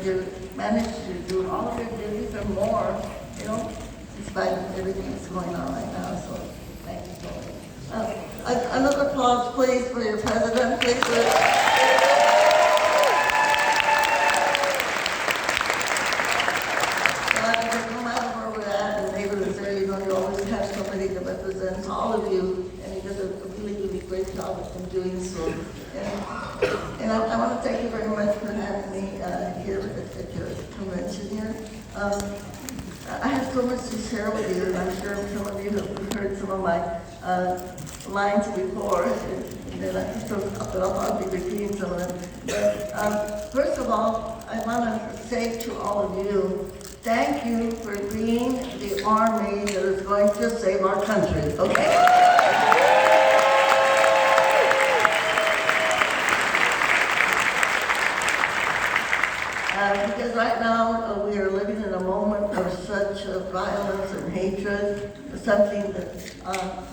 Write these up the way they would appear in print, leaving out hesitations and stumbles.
you managed to do all of your duties and more, despite everything that's going on right now. So thank you so much. Another applause, please, for your president. Please. No matter where we're at in the neighborhoods there, you always have somebody that represents all of you, and he does a really, really great job in doing so. And I want to thank you very much for having me here at your convention here. I have so much to share with you, and I'm sure some of you have heard some of my lines before, and then I'll be repeating some of them. But first of all, I want to say to all of you, thank you for being the army that is going to save our country, okay? Because right now we are living in a moment of such violence and hatred, something that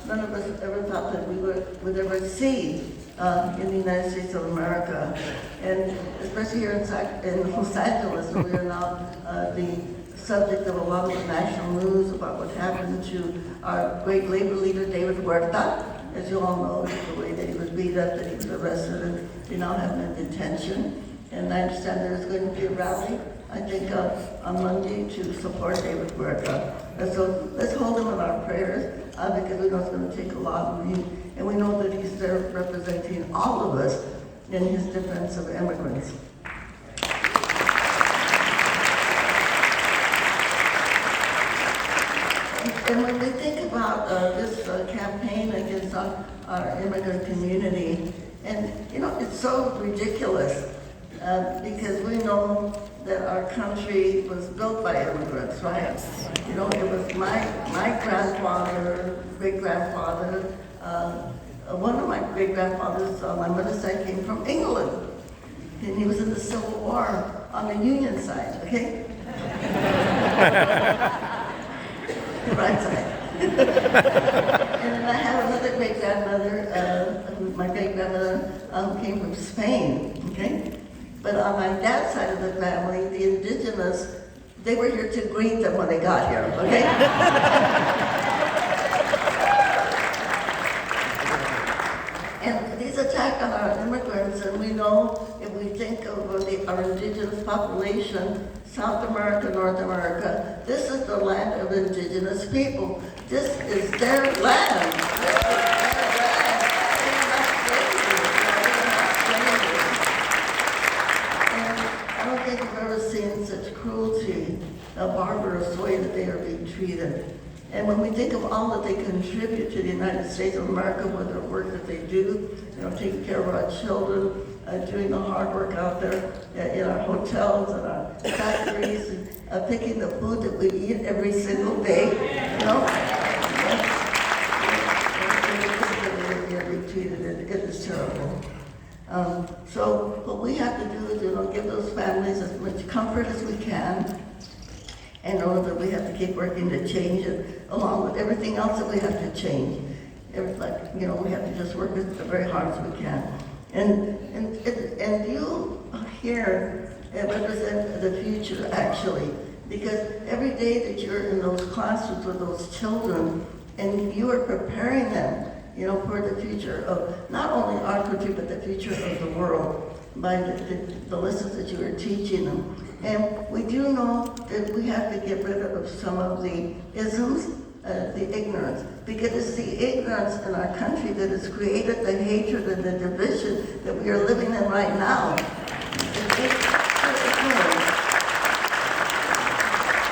none of us ever thought that we would ever see in the United States of America. And especially here in Los Angeles, we are now the subject of a lot of the national news about what happened to our great labor leader, David Huerta. As you all know, the way that he was beat up, that he was arrested, and they now have him in detention. And I understand there's going to be a rally, I think, on Monday to support David Huerta. And so let's hold him in our prayers because we know it's going to take a lot. And we know that he's there representing all of us in his defense of immigrants. And when we think about this campaign against our immigrant community, and it's so ridiculous. Because we know that our country was built by immigrants, right? It was my grandfather, great-grandfather, one of my great-grandfathers on my mother's side came from England. And he was in the Civil War on the Union side, okay? The right side. And then I have another great-grandmother, my great-grandmother who came from Spain, okay? But on my dad's side of the family, the indigenous, they were here to greet them when they got here, okay? And these attack on our immigrants, and we know if we think of our indigenous population, South America, North America, this is the land of indigenous people. This is their land. Cruelty, a barbarous way that they are being treated. And when we think of all that they contribute to the United States of America with the work that they do, taking care of our children, doing the hard work out there in our hotels and our factories, and picking the food that we eat every single day, they're being treated, it is terrible. So what we have to do is, give those families as much comfort as we can, and know that we have to keep working to change it, along with everything else that we have to change. We have to just work as very hard as we can. And you here represent the future, actually, because every day that you're in those classrooms with those children, and you are preparing them for the future of not only our country, but the future of the world by the lessons that you are teaching them. And we do know that we have to get rid of some of the isms, the ignorance, because it's the ignorance in our country that has created the hatred and the division that we are living in right now.